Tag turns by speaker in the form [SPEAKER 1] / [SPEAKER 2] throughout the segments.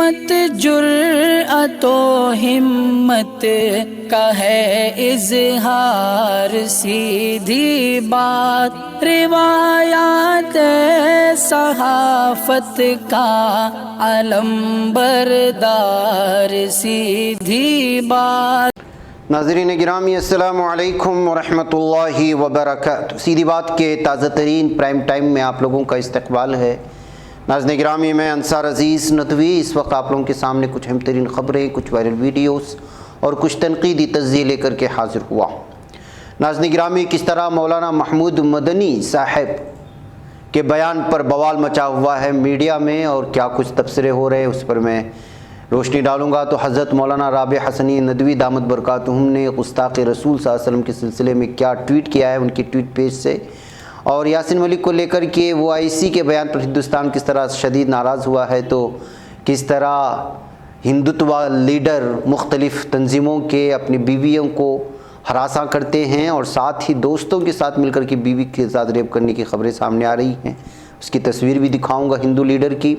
[SPEAKER 1] सिमत जुर्अतो हिम्मत का है इजहार, सीधी बात रिवायात सहाफत का अलम बरदार, सीधी बात।
[SPEAKER 2] नाज़रीन गिरामी अस्सलामु अलैकुम वरहमतुल्लाहि वबरकातुहू। सीधी बात के ताज़ा तरीन प्राइम टाइम में आप लोगों का इस्तकबाल है। नाज़रीन गिरामी, मैं अंसार अज़ीज़ नदवी इस वक्त आप लोगों के सामने कुछ अहम तरीन ख़बरें, कुछ वायरल वीडियोस और कुछ तनकीदी तज्ज़िये लेकर के हाज़िर हुआ हूँ। नाज़रीन गिरामी, किस तरह मौलाना महमूद मदनी साहब के बयान पर बवाल मचा हुआ है मीडिया में और क्या कुछ तबसरे हो रहे हैं उस पर मैं रोशनी डालूँगा। तो हज़रत मौलाना राबिया हसनी नदवी दामत बरकातुहुम ने गुस्ताख़ रसूल सल्लल्लाहु अलैहि वसल्लम के सिलसिले में क्या ट्वीट किया है उनकी ट्वीट पेज से, और यासिन मलिक को लेकर के वो आईसी के बयान पर हिंदुस्तान किस तरह शदीद नाराज़ हुआ है। तो किस तरह हिंदुत्व लीडर मुख्तलिफ़ तंजीमों के अपनी बीवियों को हरासा करते हैं और साथ ही दोस्तों के साथ मिलकर के बीवी के साथ रेप करने की खबरें सामने आ रही हैं। उसकी तस्वीर भी दिखाऊंगा हिंदू लीडर की।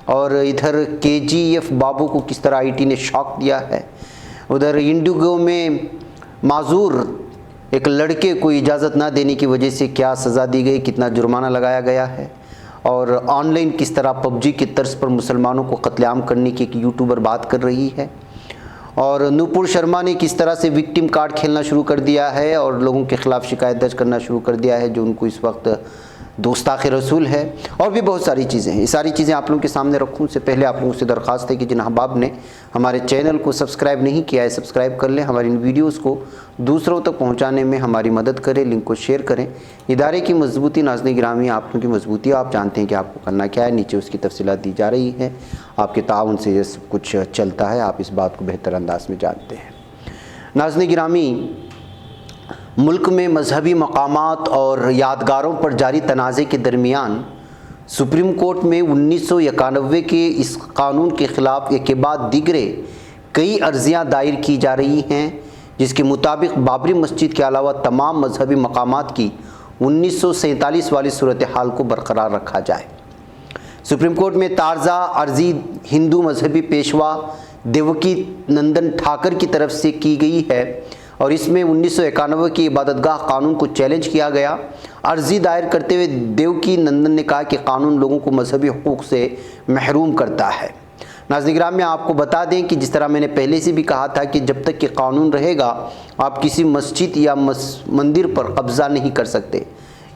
[SPEAKER 2] और इधर केजीएफ बाबू को किस तरह आईटी ने शॉक दिया है। उधर इंडिगो में माजूर एक लड़के को इजाज़त ना देने की वजह से क्या सज़ा दी गई, कितना जुर्माना लगाया गया है। और ऑनलाइन किस तरह पबजी की तर्ज पर मुसलमानों को कत्लेआम करने की एक यूट्यूबर बात कर रही है। और नूपुर शर्मा ने किस तरह से विक्टिम कार्ड खेलना शुरू कर दिया है और लोगों के ख़िलाफ़ शिकायत दर्ज करना शुरू कर दिया है जो उनको इस वक्त दोस्ताख़ रसूल है। और भी बहुत सारी चीज़ें हैं। ये सारी चीज़ें आप लोगों के सामने रखूँ उससे पहले आप लोगों से दरख्वास्त है कि जिन अहबाब ने हमारे चैनल को सब्सक्राइब नहीं किया है सब्सक्राइब कर लें। हमारी इन वीडियोज़ को दूसरों तक पहुँचाने में हमारी मदद करें, लिंक को शेयर करें। इदारे की मजबूती नाज़रीन गिरामी आप लोगों की मजबूती आप जानते हैं कि आपको करना क्या है, नीचे उसकी तफसीलात दी जा रही है। आपके ताउन से ये सब कुछ चलता है, आप इस बात को बेहतर अंदाज में जानते हैं। नाज़रीन गिरामी, मुल्क में मजहबी मकामात और यादगारों पर जारी तनाज़े के दरमियान सुप्रीम कोर्ट में 1991 के इस कानून के ख़िलाफ़ एक के बाद दीगरे कई अर्ज़ियाँ दायर की जा रही हैं जिसके मुताबिक बाबरी मस्जिद के अलावा तमाम मजहबी मकामात की 1947 वाली सूरत हाल को बरकरार रखा जाए। सुप्रीम कोर्ट में ताज़ा अर्ज़ी हिंदू मजहबी पेशवा देवकी नंदन ठाकर की तरफ से की गई है और इसमें 1991 की इबादतगाह कानून को चैलेंज किया गया। अर्ज़ी दायर करते हुए देवकी नंदन ने कहा कि कानून लोगों को मजहबी हुकूक से महरूम करता है। नाज़रीन गिरामी, में आपको बता दें कि जिस तरह मैंने पहले से भी कहा था कि जब तक कि कानून रहेगा आप किसी मस्जिद या मंदिर पर कब्ज़ा नहीं कर सकते,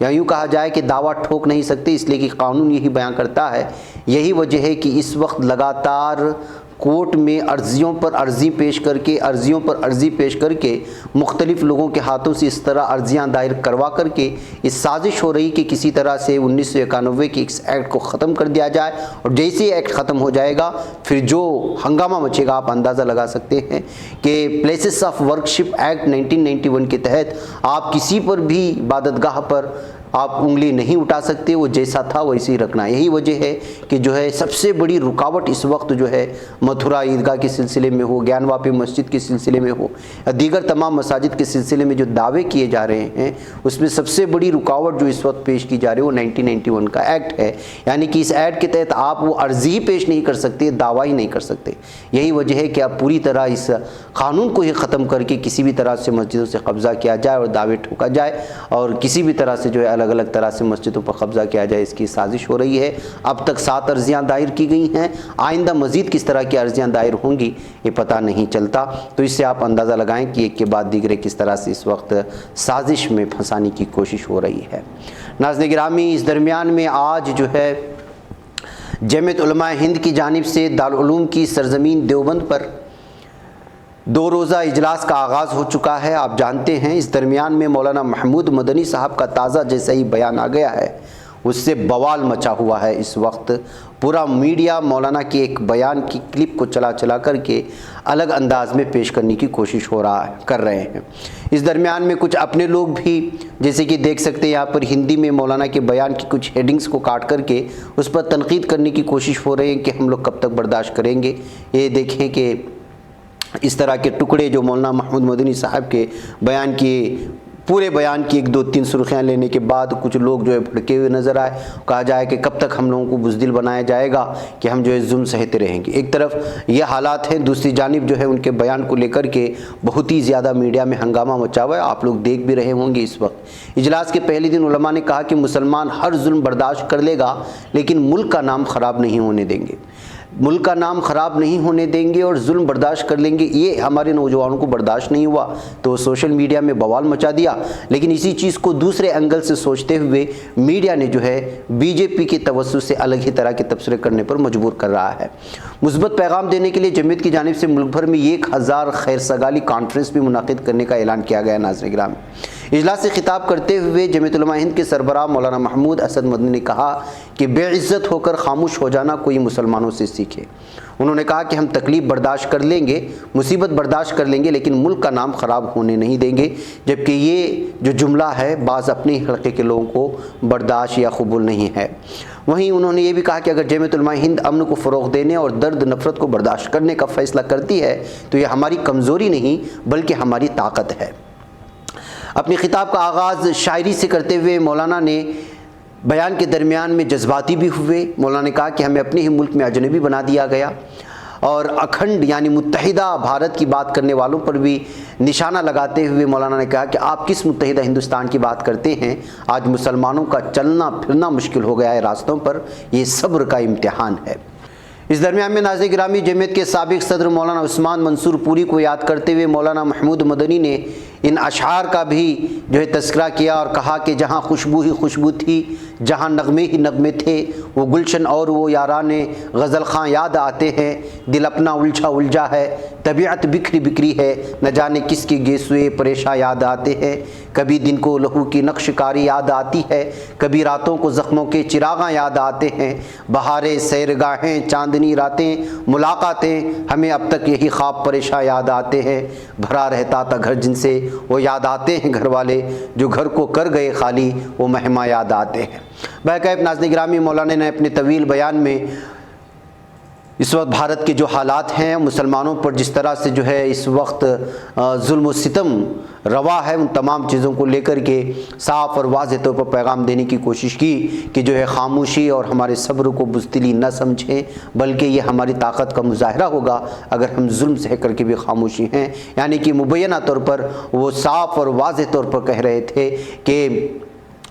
[SPEAKER 2] या यूँ कहा जाए कि दावा ठोक नहीं सकते, इसलिए कि कानून यही बयान करता है। यही वजह है कि इस वक्त लगातार कोर्ट में अर्ज़ियों पर अर्ज़ी पेश करके मुख्तलिफ़ लोगों के हाथों से इस तरह अर्ज़ियाँ दायर करवा करके इस साजिश हो रही कि किसी तरह से 1991 के इस एक्ट को ख़त्म कर दिया जाए। और जैसे ही एक्ट ख़त्म हो जाएगा फिर जो हंगामा मचेगा आप अंदाज़ा लगा सकते हैं कि प्लेसेस ऑफ वर्शिप एक्ट 1991 के तहत आप किसी पर भी इबादतगाह पर आप उंगली नहीं उठा सकते, वो जैसा था वैसे ही रखना। यही वजह है कि जो है सबसे बड़ी रुकावट इस वक्त जो है मथुरा ईदगाह के सिलसिले में हो, ज्ञानवापी मस्जिद के सिलसिले में हो या दीगर तमाम मसाजिद के सिलसिले में जो दावे किए जा रहे हैं उसमें सबसे बड़ी रुकावट जो इस वक्त पेश की जा रही है वो 1991 का एक्ट है। यानी कि इस एक्ट के तहत आप वो अर्ज़ी ही पेश नहीं कर सकते, दावा ही नहीं कर सकते। यही वजह है कि आप पूरी तरह इस कानून को ही ख़त्म करके किसी भी तरह से मस्जिदों से कब्ज़ा किया जाए और दावे ठोका जाए और किसी भी तरह से जो है अलग अलग तरह से मस्जिदों पर कब्ज़ा किया जाए, इसकी साजिश हो रही है। अब तक 7 अर्ज़ियाँ दायर की गई हैं, आइंदा मज़ीद किस तरह की अर्ज़ियाँ दायर होंगी ये पता नहीं चलता। तो इससे आप अंदाज़ा लगाएं कि एक के बाद दीगरे किस तरह से इस वक्त साजिश में फंसाने की कोशिश हो रही है। नाज़रीन गिरामी, इस दरमियान में आज जो है जमीयत उलमा हिंद की जानिब से दारुल उलूम की सरजमीन देवबंद पर 2 रोज़ा इजलास का आगाज़ हो चुका है, आप जानते हैं। इस दरमियान में मौलाना महमूद मदनी साहब का ताज़ा जैसा ही बयान आ गया है उससे बवाल मचा हुआ है। इस वक्त पूरा मीडिया मौलाना के एक बयान की क्लिप को चला करके अलग अंदाज में पेश करने की कोशिश कर रहे हैं। इस दरमियान में कुछ अपने लोग भी जैसे कि देख सकते हैं यहाँ पर हिंदी में मौलाना के बयान की कुछ हेडिंग्स को काट करके उस पर तनकीद करने की कोशिश हो रही है कि हम लोग कब तक बर्दाश्त करेंगे। ये देखें कि इस तरह के टुकड़े जो मौलाना महमूद मदनी साहब के बयान की पूरे बयान की 1-2-3 सुर्खियाँ लेने के बाद कुछ लोग जो है भड़के हुए नज़र आए। कहा जाए कि कब तक हम लोगों को बुज़दिल बनाया जाएगा कि हम जो है जुल्म सहते रहेंगे। एक तरफ ये हालात हैं, दूसरी जानिब जो है उनके बयान को लेकर के बहुत ही ज़्यादा मीडिया में हंगामा मचा हुआ है। आप लोग देख भी रहे होंगे इस वक्त। इजलास के पहले दिन उलमा ने कहा कि मुसलमान हर जुल्म बर्दाश्त कर लेगा लेकिन मुल्क का नाम ख़राब नहीं होने देंगे। मुल्क का नाम ख़राब नहीं होने देंगे और जुल्म बर्दाश्त कर लेंगे। ये हमारे नौजवानों को बर्दाश्त नहीं हुआ तो सोशल मीडिया में बवाल मचा दिया। लेकिन इसी चीज़ को दूसरे एंगल से सोचते हुए मीडिया ने जो है बीजेपी के तवज्जो से अलग ही तरह के तबसरे करने पर मजबूर कर रहा है। मुस्बत पैगाम देने के लिए जमीयत की जानिब से मुल्क भर में 1000 खैर सगाली कॉन्फ्रेंस भी मुनाकिद करने का ऐलान किया गया। नाज़रीन गिरामी, इजलास से खिताब करते हुए जमीयत उलमा हिंद के सरबराह मौलाना महमूद असद मदनी ने कहा कि बेइज्जत होकर खामोश हो जाना कोई मुसलमानों से सीखे। उन्होंने कहा कि हम तकलीफ़ बर्दाश्त कर लेंगे, मुसीबत बर्दाश्त कर लेंगे लेकिन मुल्क का नाम ख़राब होने नहीं देंगे। जबकि ये जो जुमला है बाज़ अपने हल्के के लोगों को बर्दाश्त या कबूल नहीं है। वहीं उन्होंने ये भी कहा कि अगर जमीयत उलमा हिंद अमन को फ़रोग़ देने और दर्द नफ़रत को बर्दाश्त करने का फ़ैसला करती है तो यह हमारी कमज़ोरी नहीं बल्कि हमारी ताकत है। अपने खिताब का आगाज़ शायरी से करते हुए मौलाना ने बयान के दरमियान में जज्बाती भी हुए। मौलाना ने कहा कि हमें अपने ही मुल्क में अजनबी बना दिया गया और अखंड यानी मुत्तहिदा भारत की बात करने वालों पर भी निशाना लगाते हुए मौलाना ने कहा कि आप किस मुत्तहिदा हिंदुस्तान की बात करते हैं। आज मुसलमानों का चलना फिरना मुश्किल हो गया है रास्तों पर, ये सब्र का इम्तिहान है। इस दरमियान में नाज़रीन गिरामी, जमीयत के साबिक़ सदर मौलाना उस्मान मंसूर पूरी को याद करते हुए मौलाना महमूद मदनी ने इन अशआर का भी जो है तज़किरा किया और कहा कि जहाँ खुशबू ही खुशबू थी, जहाँ नगमे ही नगमे थे, वो गुलशन और वो याराने गज़ल खां याद आते हैं। दिल अपना उलझा उलझा है, तबीयत बिखरी बिखरी है, न जाने किसके गेसुए परेशा याद आते हैं। कभी दिन को लहू की नक्शकारी याद आती है, कभी रातों को ज़ख्मों के चिरागां याद आते हैं। बहारें सैरगाहें चांदनी रातें मुलाकातें, हमें अब तक यही ख्वाब परेशा याद आते हैं। भरा रहता था घर जिनसे वो याद आते हैं घर वाले, जो घर को कर गए खाली वो मेहमा याद आते हैं। बहरकैफ नाज़रीन गिरामी, मौलाना ने अपने तवील बयान में इस वक्त भारत के जो हालात हैं, मुसलमानों पर जिस तरह से जो है इस वक्त जुल्म व सितम रवा है, उन तमाम चीज़ों को लेकर के साफ़ और वाज़ेह तौर पर पैगाम देने की कोशिश की कि जो है खामोशी और हमारे सब्र को बुज़दिली न समझें, बल्कि ये हमारी ताकत का मुज़ाहरा होगा अगर हम जुल्म सह करके भी खामोशी हैं। यानी कि मुबैना तौर पर वो साफ़ और वाज़ेह तौर पर कह रहे थे कि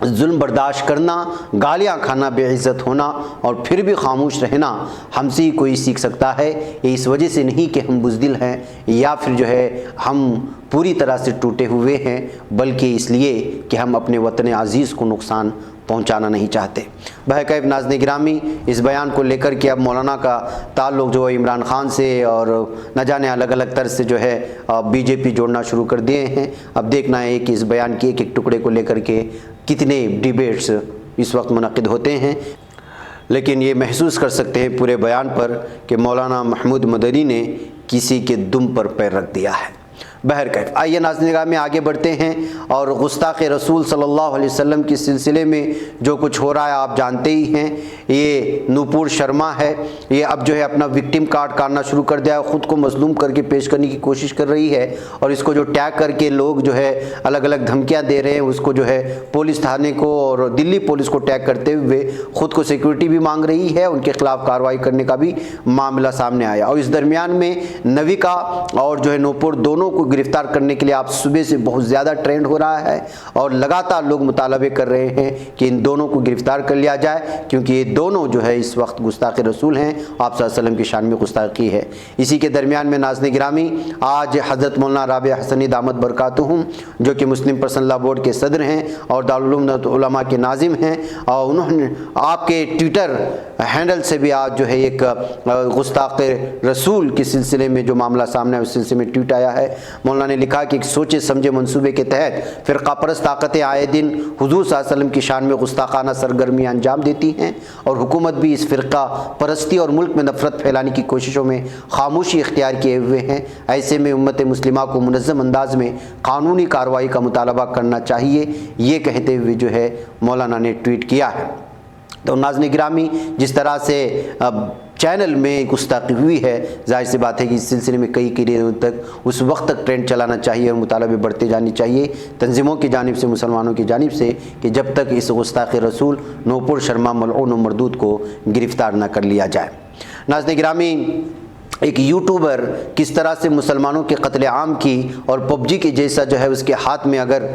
[SPEAKER 2] जुल्म बर्दाश्त करना, गालियाँ खाना, बेइज्जत होना और फिर भी खामोश रहना हमसे ही कोई सीख सकता है। ये इस वजह से नहीं कि हम बुज़दिल हैं या फिर जो है हम पूरी तरह से टूटे हुए हैं, बल्कि इसलिए कि हम अपने वतन अज़ीज़ को नुकसान पहुंचाना नहीं चाहते। बहरकैफ नाज़रीन गिरामी, इस बयान को लेकर के अब मौलाना का ताल्लुक़ जो है इमरान ख़ान से और न जाने अलग अलग तरह से जो है बीजेपी जोड़ना शुरू कर दिए हैं। अब देखना है कि इस बयान के एक एक टुकड़े को लेकर के कितने डिबेट्स इस वक्त मुनक़िद होते हैं। लेकिन ये महसूस कर सकते हैं पूरे बयान पर कि मौलाना महमूद मदनी ने किसी के दुम पर पैर रख दिया है। बहरकैफ आइए नाज़रीन निगाह में आगे बढ़ते हैं और गुस्ताख़ रसूल सल्लल्लाहु अलैहि वसल्लम के सिलसिले में जो कुछ हो रहा है आप जानते ही हैं। ये नूपुर शर्मा है, ये अब जो है अपना विक्टिम कार्ड काटना शुरू कर दिया है, ख़ुद को मज़लूम करके पेश करने की कोशिश कर रही है और इसको जो टैग करके लोग जो है अलग अलग धमकियाँ दे रहे हैं, उसको जो है पुलिस थाने को और दिल्ली पुलिस को टैग करते हुए ख़ुद को सिक्योरिटी भी मांग रही है। उनके ख़िलाफ़ कार्रवाई करने का भी मामला सामने आया और इस दरमियान में नविका और जो है नूपुर दोनों को गिरफ्तार करने के लिए आप सुबह से बहुत ज़्यादा ट्रेंड हो रहा है और लगातार लोग मुतालबे कर रहे हैं कि इन दोनों को गिरफ्तार कर लिया जाए, क्योंकि ये दोनों जो है इस वक्त गुस्ताख़ रसूल हैं। आप सल्लल्लाहु अलैहि वसल्लम की शान में गुस्ताखी है। इसी के दरमियान में नाज़रीन गिरामी, आज हज़रत मौलाना राबिया हसनी दामत बरकातुहुम जो कि मुस्लिम पर्सनल लॉ बोर्ड के सदर हैं और दारुल उलूम उलमा के नाजिम हैं, और उन्होंने आपके ट्विटर हैंडल से भी आज जो है एक गुस्ताख़ रसूल के सिलसिले में जो मामला सामने है उस सिलसिले में ट्वीट आया है। मौलाना ने लिखा कि एक सोचे समझे मंसूबे के तहत फ़िरक़ा परस्त ताकतें आए दिन हुज़ूर सल्लल्लाहु अलैहि वसल्लम की शान में गुस्ताखाना सरगर्मी अंजाम देती हैं और हुकूमत भी इस फ़िरक़ा परस्ती और मुल्क में नफ़रत फैलाने की कोशिशों में खामोशी इख्तियार किए हुए हैं। ऐसे में उम्मत मुस्लिमा को मुनज़्ज़म अंदाज में कानूनी कार्रवाई का मुतालबा करना चाहिए, ये कहते हुए जो है मौलाना ने ट्वीट किया है। तो नाज़रीन गिरामी, जिस तरह से अब चैनल में गुस्ताखी हुई है, जाहिर सी बात है कि इस सिलसिले में कई दिनों तक उस वक्त तक ट्रेंड चलाना चाहिए और मुतालबे बढ़ते जानी चाहिए तंजीमों की जानिब से, मुसलमानों की जानिब से, कि जब तक इस गुस्ताख़ रसूल नूपुर शर्मा मलऊन मरदूद को गिरफ़्तार न कर लिया जाए। नाज़रीन गिरामी, एक यूट्यूबर किस तरह से मुसलमानों के कत्ले आम की और पबजी के जैसा जो है उसके हाथ में अगर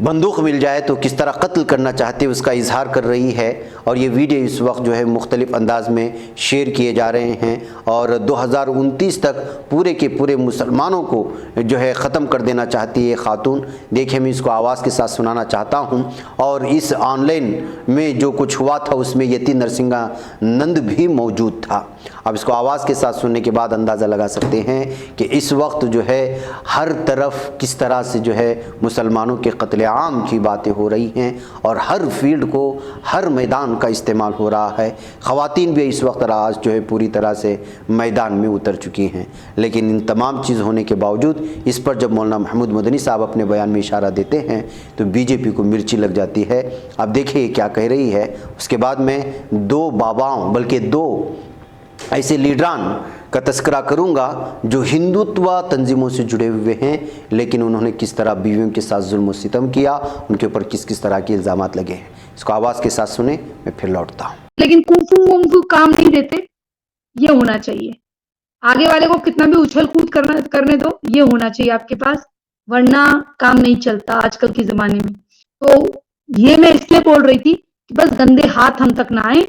[SPEAKER 2] बंदूक मिल जाए तो किस तरह कत्ल करना चाहती है उसका इजहार कर रही है। और ये वीडियो इस वक्त जो है मुख्तलिफ़ अंदाज में शेयर किए जा रहे हैं और 2029 तक पूरे के पूरे मुसलमानों को जो है ख़त्म कर देना चाहती है खातून। देखिए, मैं इसको आवाज़ के साथ सुनाना चाहता हूँ। और इस ऑनलाइन में जो कुछ हुआ था उसमें यति नरसिंहानंद भी मौजूद था। अब इसको आवाज़ के साथ सुनने के बाद अंदाज़ा लगा सकते हैं कि इस वक्त जो है हर तरफ किस तरह से जो है मुसलमानों के कत्ले आम की बातें हो रही हैं और हर फील्ड को, हर मैदान का इस्तेमाल हो रहा है। ख़वातीन भी इस वक्त आज जो है पूरी तरह से मैदान में उतर चुकी हैं। लेकिन इन तमाम चीज़ होने के बावजूद इस पर जब मौलाना महमूद मदनी साहब अपने बयान में इशारा देते हैं तो बीजेपी को मिर्ची लग जाती है। अब देखिए क्या कह रही है। उसके बाद में दो बाबाओं बल्कि दो ऐसे लीडरान का तस्करा करूंगा जो हिंदुत्व तंजीमों से जुड़े हुए हैं, लेकिन उन्होंने किस तरह बीवियों के साथ जुल्म सितम किया, उनके ऊपर किस किस तरह के इल्ज़ामात लगे हैं। इसको आवाज़ के साथ सुने, मैं फिर लौटता हूँ।
[SPEAKER 3] लेकिन कुंफू वुंफू काम नहीं देते, ये होना चाहिए। आगे वाले को कितना भी उछल कूद करने दो, ये होना चाहिए आपके पास, वरना काम नहीं चलता आजकल के ज़माने में। तो ये मैं इसलिए बोल रही थी कि बस गंदे हाथ हम तक ना आए।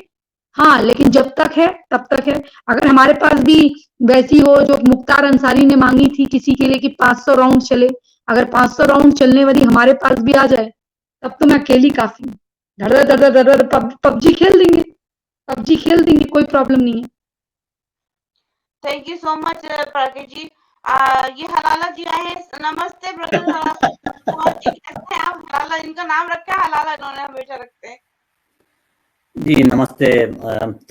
[SPEAKER 3] हाँ, लेकिन जब तक है तब तक है। अगर हमारे पास भी वैसी हो जो मुख्तार अंसारी ने मांगी थी किसी के लिए कि 500 राउंड चले, अगर 500 राउंड चलने वाली हमारे पास भी आ जाए तब तो मैं अकेली काफी हूँ। धड़ पबजी खेल देंगे, कोई प्रॉब्लम नहीं है।
[SPEAKER 4] थैंक यू सो मच प्रज्ञा जी। ये हलाला जी आए हैं। नमस्ते ब्रदर। कैसे हैं आप? हलाला इनका नाम रखा है, हलाला इन्होंने हमेशा रखते हैं।
[SPEAKER 5] जी नमस्ते।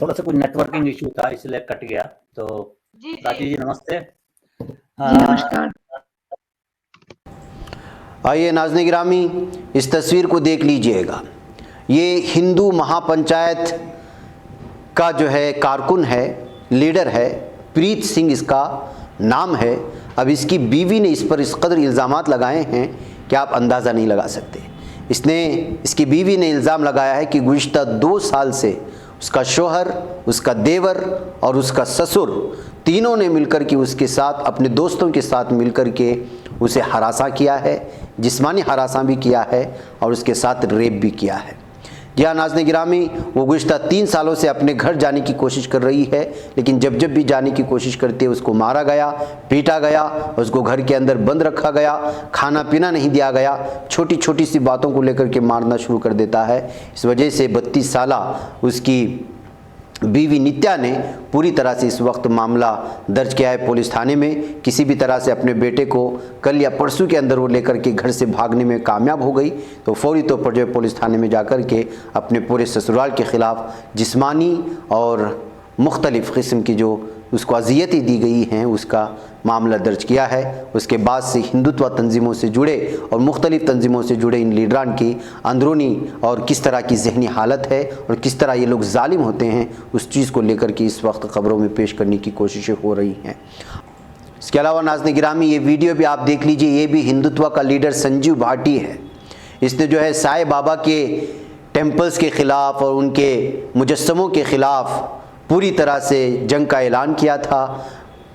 [SPEAKER 5] थोड़ा सा कुछ नेटवर्किंग इशू था इसलिए कट गया। तो
[SPEAKER 4] जी
[SPEAKER 5] जी नमस्ते।
[SPEAKER 3] नमस्कार।
[SPEAKER 2] आइए नाज़रीन गिरामी, इस तस्वीर को देख लीजिएगा। ये हिंदू महापंचायत का जो है कारकुन है, लीडर है, प्रीत सिंह इसका नाम है। अब इसकी बीवी ने इस पर इस कदर इल्ज़ामात लगाए हैं कि आप अंदाज़ा नहीं लगा सकते। इसकी बीवी ने इल्ज़ाम लगाया है कि गुज़िश्ता 2 साल से उसका शौहर, उसका देवर और उसका ससुर तीनों ने मिलकर के उसके साथ, अपने दोस्तों के साथ मिलकर के उसे हरासा किया है, जिस्मानी हरासा भी किया है और उसके साथ रेप भी किया है। जी हाँ नाज़रीन गिरामी, वो गुज़िश्ता 3 सालों से अपने घर जाने की कोशिश कर रही है, लेकिन जब भी जाने की कोशिश करती है उसको मारा गया, पीटा गया, उसको घर के अंदर बंद रखा गया, खाना पीना नहीं दिया गया, छोटी छोटी सी बातों को लेकर के मारना शुरू कर देता है। इस वजह से 32 साला उसकी बीवी नित्या ने पूरी तरह से इस वक्त मामला दर्ज किया है पुलिस थाने में। किसी भी तरह से अपने बेटे को कल या परसों के अंदर वो लेकर के घर से भागने में कामयाब हो गई, तो फौरी तौर पर जो है पुलिस थाने में जाकर के अपने पूरे ससुराल के ख़िलाफ़ जिस्मानी और मुख्तलिफ़ किस्म की जो उसको अजियतें दी गई हैं उसका मामला दर्ज किया है। उसके बाद से हिंदुत्व तंजीमों से जुड़े और मुख्तलिफ़ तंजीमों से जुड़े इन लीडरान की अंदरूनी और किस तरह की जहनी हालत है और किस तरह ये लोग जालिम होते हैं उस चीज़ को लेकर के इस वक्त ख़बरों में पेश करने की कोशिशें हो रही हैं। इसके अलावा नाज़रीन गिरामी, ये वीडियो भी आप देख लीजिए। ये भी हिंदुत्व का लीडर संजीव भाटी है। इसने जो है साईं बाबा के टेम्पल्स के ख़िलाफ़ और उनके मुजस्समों के ख़िलाफ़ पूरी तरह से जंग का ऐलान किया था।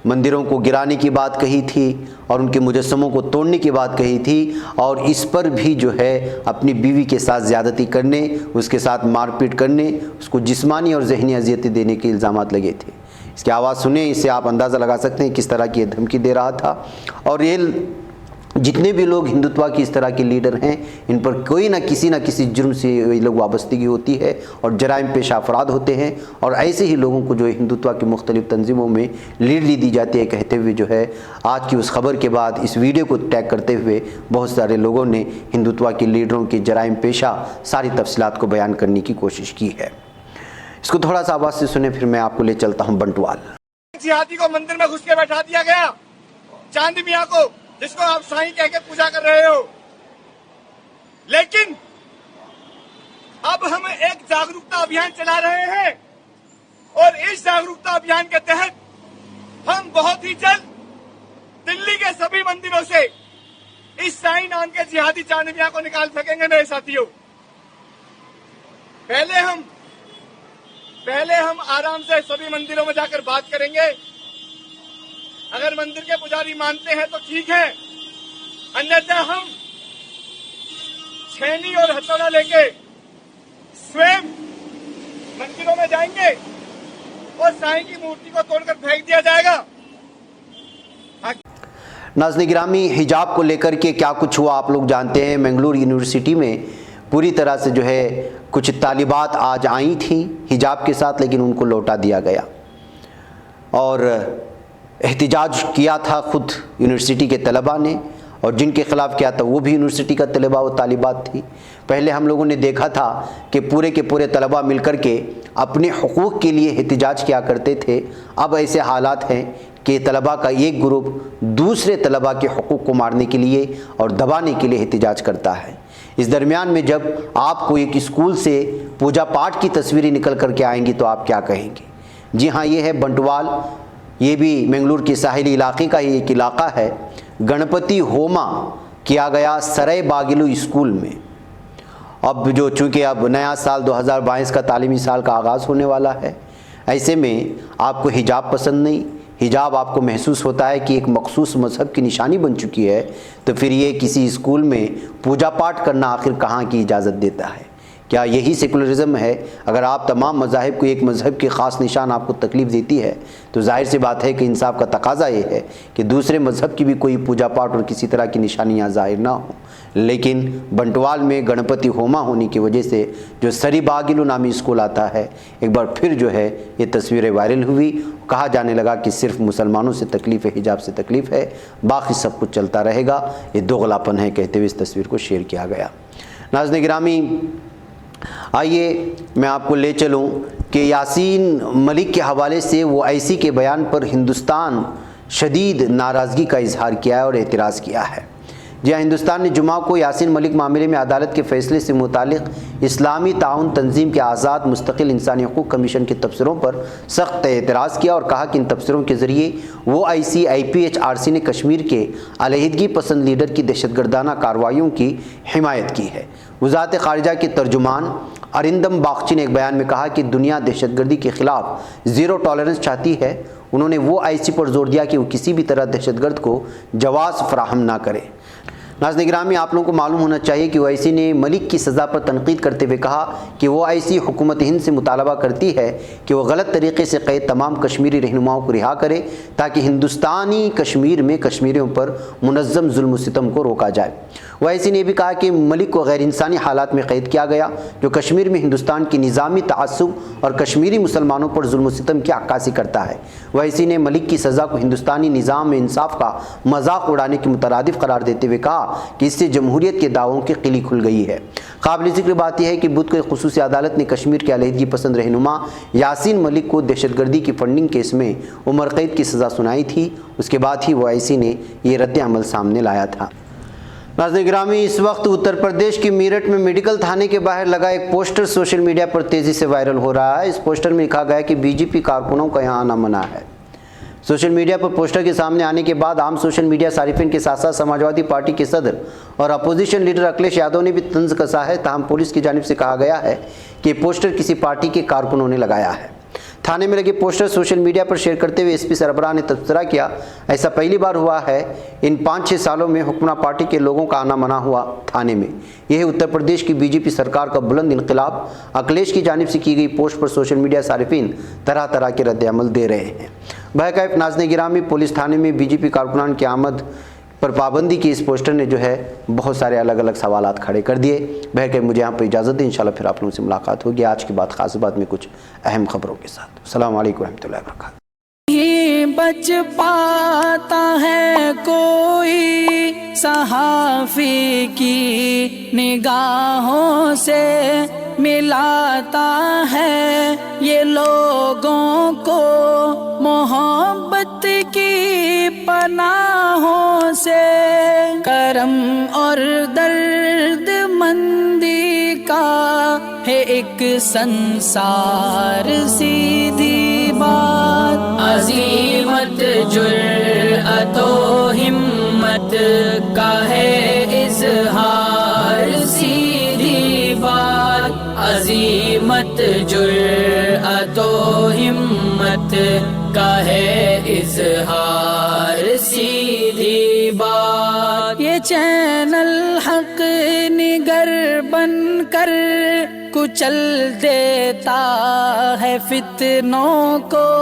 [SPEAKER 2] मंदिरों को गिराने की बात कही थी और उनके मुजस्समों को तोड़ने की बात कही थी और इस पर भी जो है अपनी बीवी के साथ ज़्यादती करने, उसके साथ मारपीट करने, उसको जिस्मानी और जहनी अजियतें देने के इल्ज़ामात लगे थे। इसकी आवाज़ सुने, इससे आप अंदाज़ा लगा सकते हैं किस तरह की ये धमकी दे रहा था। और ये जितने भी लोग हिंदुत्व की इस तरह के लीडर हैं, इन पर कोई ना किसी जुर्म से ये लोग वाबस्तगी होती है और जराइम पेश अफराद होते हैं। और ऐसे ही लोगों को जो हिंदुत्व की मुख्तलिफ़ तंजीमों में लीडरी दी जाती है, कहते हुए जो है आज की उस खबर के बाद इस वीडियो को टैग करते हुए बहुत सारे लोगों ने हिंदुत्व के लीडरों की जराइम पेशा सारी तफसीलात को बयान करने की कोशिश की है। इसको थोड़ा सा आवाज़ से सुने, फिर मैं आपको ले चलता हूँ बंटवाल।
[SPEAKER 6] हाथी को मंदिर में घुस के बैठा दिया गया, चांद मियाँ को, जिसको आप साईं कह के पूजा कर रहे हो। लेकिन अब हम एक जागरूकता अभियान चला रहे हैं और इस जागरूकता अभियान के तहत हम बहुत ही जल्द दिल्ली के सभी मंदिरों से इस साईं नाम के जिहादी चांद मियां को निकाल सकेंगे मेरे साथियों। पहले हम आराम से सभी मंदिरों में जाकर बात करेंगे। अगर मंदिर के पुजारी मानते हैं तो ठीक है, अन्यथा हम छेनी और हथौड़ा लेके स्वयं मंदिरों में जाएंगे और साईं की मूर्ति को तोड़कर फेंक दिया जाएगा।
[SPEAKER 2] नाज़रीन गिरामी, हिजाब को लेकर के क्या कुछ हुआ आप लोग जानते हैं। मंगलूर यूनिवर्सिटी में पूरी तरह से जो है कुछ तालिबात आज आई थी हिजाब के साथ, लेकिन उनको लौटा दिया गया और एहतिजाज किया था खुद यूनिवर्सिटी के तलबा ने, और जिनके ख़िलाफ़ किया था वो भी यूनिवर्सिटी का तलबा व तालिबात थी। पहले हम लोगों ने देखा था कि पूरे के पूरे तलबा मिलकर के अपने हुकूक़ के लिए एहतिजाज किया करते थे। अब ऐसे हालात हैं कि तलबा का एक ग्रुप दूसरे तलबा के हुकूक़ को मारने के लिए और दबाने के लिए एहतिजाज करता है। इस दरमियान में जब आपको एक स्कूल से पूजा पाठ की तस्वीरें निकल कर के आएंगी तो आप क्या कहेंगे। जी हाँ, ये है बंटवाल, ये भी मंगलूर के साहिली इलाके का ही एक इलाका है। गणपति होमा किया गया सराय बागिलू स्कूल में। अब जो चूँकि अब नया साल 2022 का तालीमी साल का आगाज़ होने वाला है, ऐसे में आपको हिजाब पसंद नहीं, हिजाब आपको महसूस होता है कि एक मखसूस मज़हब की निशानी बन चुकी है, तो फिर ये किसी स्कूल में पूजा पाठ करना आखिर कहाँ की इजाज़त देता है। क्या यही सेकुलरिज़म है? अगर आप तमाम मज़ाहिब को एक मज़हब की ख़ास निशान आपको तकलीफ़ देती है तो जाहिर सी बात है कि इंसाफ का तकाज़ा ये है कि दूसरे मज़हब की भी कोई पूजा पाठ और किसी तरह की निशानियाँ ज़ाहिर ना हो। लेकिन बंटवाल में गणपति होमा होने की वजह से जो सरी बागिलू नामी स्कूल आता है, एक बार फिर जो है ये तस्वीरें वायरल हुई। कहा जाने लगा कि सिर्फ मुसलमानों से तकलीफ़ है, हिजाब से तकलीफ़ है, बाकी सब कुछ चलता रहेगा। ये दोगलापन है कहते हुए इस तस्वीर को शेयर किया गया। नाज़रीन गिरामी, आइए मैं आपको ले चलूं कि यासीन मलिक के हवाले से वो ऐसी के बयान पर हिंदुस्तान शदीद नाराज़गी का इजहार किया है और एतराज़ किया है। जी हाँ, हिंदुस्तान ने जुमा को यासीन मलिक मामले में अदालत के फैसले से मुतालिक इस्लामी ताउन तंजीम के आज़ाद मुस्तकिल इंसानी हकूक़ कमीशन के तबसरों पर सख्त एतराज़ किया और कहा कि इन तबसरों के ज़रिए वो ICIPHRC ने कश्मीर के अलहदगी पसंद लीडर की दहशतगर्दाना कार्रवाइयों की हिमायत की है। वज़ारत ख़ारिजा के तर्जुमान अरिंदम बागची ने एक बयान में कहा कि दुनिया दहशतगर्दी के ख़िलाफ़ ज़ीरो टॉलरेंस चाहती है। उन्होंने वो IC पर जोर दिया कि वो किसी भी तरह दहशतगर्द को जवाज़ फराहम ना करे। नाज़रीन गिरामी, आप लोगों को मालूम होना चाहिए कि OIC ने मलिक की सज़ा पर तनकीद करते हुए कहा कि वो OIC हुकूमत हिंद से मुतालबा करती है कि वह गलत तरीके से कैद तमाम कश्मीरी रहनुमाओं को रिहा करे ताकि हिंदुस्तानी कश्मीर में कश्मीरियों पर मुनज़्ज़म जुल्म सितम को रोका जाए। OIC ने भी कहा कि मलिक को गैर इंसानी हालात में कैद किया गया, जो कश्मीर में हिंदुस्तान की निज़ामी तआस्सुब और कश्मीरी मुसलमानों पर जुल्म सितम की अक्कासी करता है। OIC ने मलिक की सज़ा को हिंदुस्तानी निज़ाम में इंसाफ का मजाक उड़ाने के मुतरादिफ करार देते हुए कहा कि इससे जमहूरियत के दावों की किली खुल गई है। काबिल ज़िक्र बात यह है कि बुध को एक खुसूसी अदालत ने कश्मीर के अलहदगी पसंद रहनुमा यासीन मलिक को दहशतगर्दी की फंडिंग केस में उम्र कैद की सज़ा सुनाई थी। उसके बाद ही OIC ने यह रद्द अमल सामने लाया था। नाज़रीन गिरामी, इस वक्त उत्तर प्रदेश के मेरठ में मेडिकल थाने के बाहर लगा एक पोस्टर सोशल मीडिया पर तेज़ी से वायरल हो रहा है। इस पोस्टर में लिखा गया है कि BJP कारकुनों का यहाँ आना मना है। सोशल मीडिया पर पोस्टर के सामने आने के बाद आम सोशल मीडिया सारिफिन के साथ साथ समाजवादी पार्टी के सदर और अपोजिशन लीडर अखिलेश यादव ने भी तंज कसा है। ताहम पुलिस की जानिब से कहा गया है कि पोस्टर किसी पार्टी के कारकुनों ने लगाया है। थाने में लगे पोस्टर सोशल मीडिया पर शेयर करते हुए SP सरबराह ने तबसरा किया, ऐसा पहली बार हुआ है इन 5-6 सालों में हुक्मरान पार्टी के लोगों का आना मना हुआ थाने में। यह है उत्तर प्रदेश की BJP सरकार का बुलंद इनकलाब। अखिलेश की जानिब से की गई पोस्ट पर सोशल मीडिया सारिफिन तरह तरह के रद्द अमल दे रहे हैं। बहरकैफ नाज़रीन गिरामी, पुलिस थाने में BJP कारकुनान की आमद पर पाबंदी की इस पोस्टर ने जो है बहुत सारे अलग अलग सवालात खड़े कर दिए। बहरकैफ मुझे यहाँ पर इजाज़त दें, इंशाल्लाह फिर आप लोगों से मुलाकात होगी आज के बाद ख़ास बात में कुछ अहम खबरों के साथ। अस्सलाम वालेकुम रहमतुल्लाहि व बरकातहू।
[SPEAKER 1] नहीं बच पाता है कोई सहाफ़ी की निगाहों से, मिलाता है ये लोगों को मोहब्बत की पनाहों से। करम और दर्द मंदी का है एक संसार सीधी बात। अजीमत जुर्अतो हिम्मत का है इजहार सीधी बात। अजीमत जुर्अतो हिम्मत का है इजहार सीधी बात। ये चैनल हक निगर बनकर कुचल देता है फितनों को।